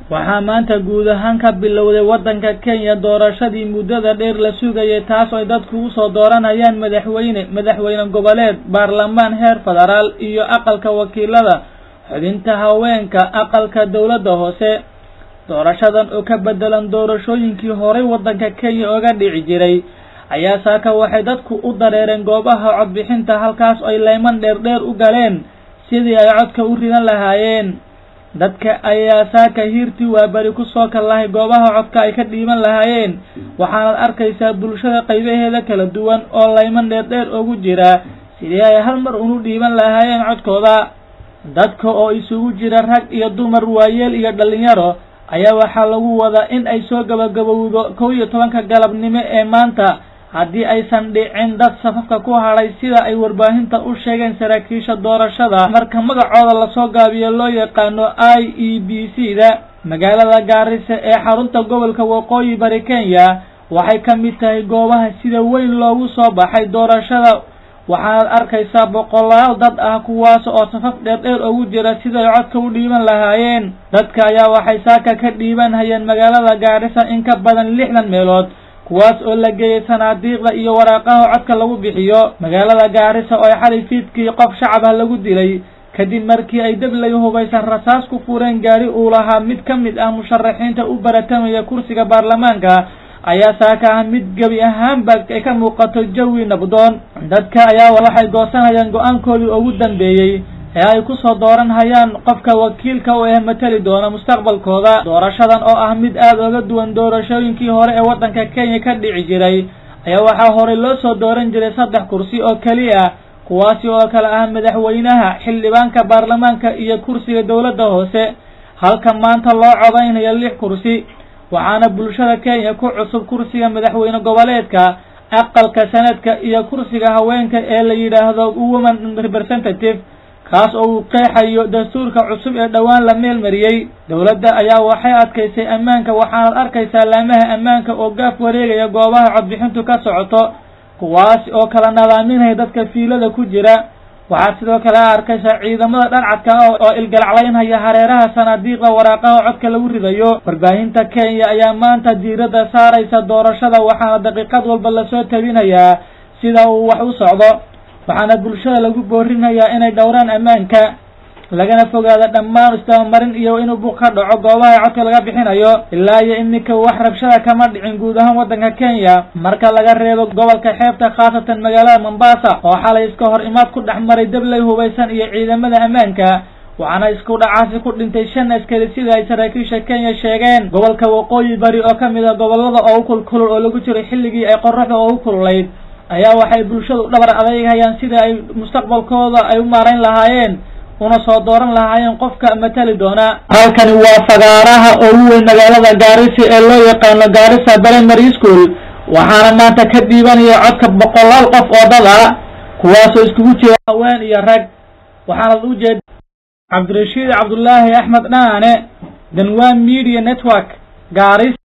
waxaa maanta guud ahaan ka bilowday wadanka Kenya doorashadii muddada dheer la sugayay taas oo dadku u soo dooranayaan madaxweyne goboleed baarlamaan heer federaal iyo aqalka wakiilada xubinta haweenka aqalka dawladda hoose doorashadan oo ka bedelan doorashooyinkii hore wadanka Kenya oga dhici jiray ayaa saaka waxay dadku u dareereen goobaha cod bixinta halkaas ay leeman dheer u galeen sidii ay codka u ridan lahaayeen dadka ayaa saaka hiirtii waa bari ku soo kalahay goobaha codka ay ka dhiiban lahaayeen waxaana arkaysaa bulshada qaybaheeda kala duwan oo leeman dheer ugu jira sidii ay hal mar u dhiiban lahaayeen codkooda dadka oo isugu jira rag iyo dumar waayeel iyo dhalinyaro ayaa waxa lagu wadaa in ay soo gabagabowdo 12 galabnimo ee maanta haddii aysan dhicin dad safafka ku haray sida ay warbaahinta u sheegeen saraakiisha doorashada marka magacooda la soo gaabiyo loo yaqaano IEBC-da magaalada Garissa ee xarunta gobolka Waqooyi Bari Kenya waxay ka mid tahay goobaha sida weyn loogu soo baxay doorashada waxaad arkaysaa boqolaal dad ah kuwaas oo safaf dheer ugu jira sida ay codka u dhiiban lahaayeen dadka ayaa waxay saaka ka dhiiban hayeen magaalada Garissa in ka badan 60 meelood kuwaas oo la geeyay sanaadiiqda iyo waraaqaha codka lagu bixiyo magaalada Garissa oo xalay fiidkii qof shacab ah lagu dilay kadib markii ay dablay hubaysan rasaas ku fureen gaari uu lahaa mid ka mid ah musharaxiinta u baratamaya kursiga baarlamaanka ayaa saaka mid gabi ahaanba ay ka muuqato jawi nabdoon dadka ayaa waxay goosanayaan go'aankoodii ugu dambeeyay ee ay ku soo dooran hayaan qofka wakiilka oo ay matali doona mustaqbalkooda doorashadan oo ah mid aad uga duwan doorashooyinkii hore ee wadanka Kenya ka dhici jiray ayaa waxa hore loo soo dooran jiray 3 kursi oo kaliya kuwaasi oo kala ah madaxweynaha xildhibaanka baarlamaanka iyo kursiga dawladda hoose halka maanta loo codeynayo 6 kursi waxaana bulshada Kenya ku cusub kursiga madaxweyne goboleedka aqalka sanadka iyo kursiga haweenka ee la yiraahdo women representative kaas oo qeexayo dastuurka cusub ee dhawaan la meel mariyay dawladda ayaa waxay adkaysay ammaanka waxaana arkaysaa laamaha ammaanka oo gaaf wareegaya goobaha cod bixintu ka socoto kuwaas oo kala nadaaminaya dadka fiilada ku jira waxaa sidoo kale arkaysaa ciidamada dharcadka oo ilgalaclaynaya hareeraha sanaadiiqda waraaqaha codka lagu ridayo warbaahinta Kenya ayaa maanta diiradda saaraysa doorashada waxaana daqiiqad walba la soo tabinayaa sida uu wax u socdo waxaana bulshada lagu boorinayaa inay dhowraan ammaanka lagana fogaado dhammaan isdabamarin iyo inuu buuq ka dhaco goobaha codka laga bixinayo ilaa iyo iminka wax rabshada kama dhicin guud ahaan wadanka Kenya marka laga reebo gobolka xeebta khaasatan magaalada Mombasa oo xalay iska hor imaad ku dhaxmaray dablay hubaysan iyo ciidamada ammaanka waxaana isku dhacaasi ku dhintay 5 askari sida ay saraakiisha Kenya sheegeen gobolka Waqooyi Bari oo kamid ah gobolada oo kulul oo lagu jiray xilligii ay qorraxda oo kululayd ayaa waxay bulshadu dhabar adeegayaan sida ay mustaqbalkooda ay u maareyn lahaayeen una soo dooran lahaayeen qofka matali doona halkani waa fagaaraha ugu weyn magaalada Garissa ee loo yaqaan Garissa Primary School waxaana maanta ka dhiibanaya codka boqolaal qof oo dad ah kuwaas oo iskugu jira haween iyo rag waxaana u jeed Cabdirashiid Cabdullaahi Axmed Dhaane Danwaa Media Network Garissa